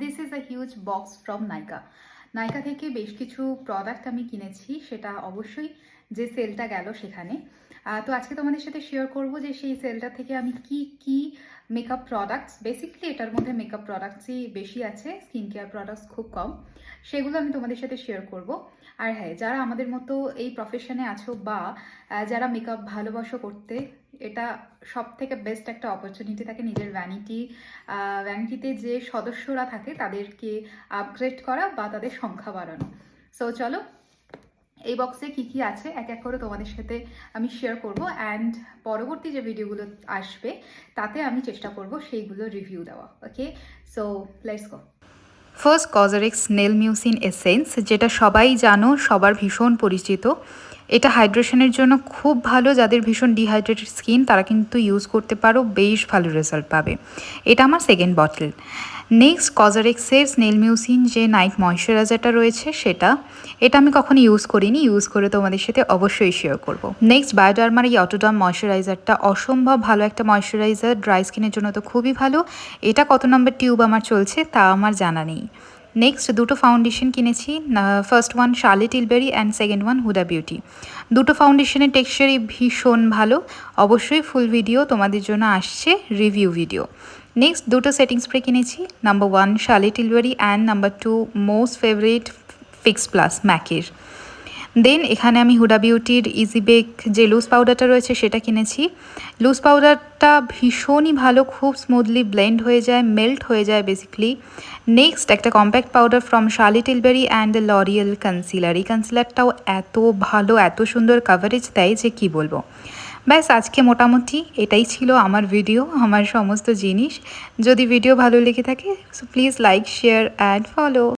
This is a huge box from Nykaa. Nykaa থেকে বেশ কিছু প্রোডাক্ট আমি কিনেছি, সেটা অবশ্যই যে সেলটা গেল সেখানে। তো আজকে তোমাদের সাথে শেয়ার করব যে সেই সেলটা থেকে আমি কি কি মেকআপ প্রোডাক্টস, বেসিক্যালি এটার মধ্যে মেকআপ প্রোডাক্টসই বেশি আছে, স্কিন কেয়ার প্রোডাক্টস খুব কম, সেগুলো আমি তোমাদের সাথে শেয়ার করব। আর হ্যাঁ, যারা আমাদের মতো এই প্রফেশনে আছো বা যারা মেকআপ ভালোবাসো করতে, এটা সব থেকে বেস্ট একটা অপরচুনিটি থাকে নিজের ভ্যানিটিতে যে সদস্যরা থাকে তাদেরকে আপগ্রেড করা বা তাদের সংখ্যা বাড়ানো। সো চলো, এই বক্সে কি কি আছে এক এক করে তোমাদের সাথে আমি শেয়ার করব, অ্যান্ড পরবর্তী যে ভিডিওগুলো আসবে তাতে আমি চেষ্টা করব সেইগুলো রিভিউ দেওয়া। Okay, so let's go. First COSRX snail mucin essence, যেটা সবাই জানো, সবার ভীষণ পরিচিত। এটা হাইড্রেশনের জন্য খুব ভালো। যাদের ভীষণ ডিহাইড্রেটেড স্কিন তারা কিন্তু ইউজ করতে পারো, বেশ ভালো রেজাল্ট পাবে। এটা আমার সেকেন্ড বটল। নেক্সট কজারিক্সের স্নেল মিউসিন যে নাইট ময়শ্চারাইজারটা রয়েছে সেটা, এটা আমি কখনো ইউজ করিনি, ইউজ করে তোমাদের সাথে অবশ্যই শেয়ার করব। নেক্সট বায়োডার্মার এই অটোডার্ম ময়শ্চারাইজারটা অসম্ভব ভালো একটা ময়শ্চারাইজার, ড্রাই স্কিনের জন্য তো খুবই ভালো। এটা কত নম্বর টিউব আমার চলছে তা আমার জানা নেই। নেক্সট দুটো ফাউন্ডেশন কিনেছি, first one Charlotte Tilbury and second one Huda Beauty. দুটো ফাউন্ডেশনের টেক্সচারই ভীষণ ভালো। অবশ্যই ফুল ভিডিও তোমাদের জন্য আসছে, রিভিউ ভিডিও। নেক্সট দুটো সেটিং স্প্রে কিনেছি, number one Charlotte Tilbury and number two most favourite fix plus ম্যাকের। দেন এখানে আমি হুডা বিউটির ইজি বেক যে লুজ পাউডারটা রয়েছে সেটা কিনেছি। লুজ পাউডারটা ভীষণই ভালো, খুব স্মুথলি ব্লেন্ড হয়ে যায়, মেল্ট হয়ে যায় বেসিক্যালি। নেক্সট একটা compact powder from Charlotte Tilbury and L'Oreal concealer. এই কনসিলারটাও এত ভালো, এত সুন্দর কাভারেজ দেয় যে কি বলবো। ব্যাস, আজকে মোটামুটি এটাই ছিল আমার ভিডিও, আমার সমস্ত জিনিস। যদি ভিডিও ভালো লেগে থাকে so please like, share and follow.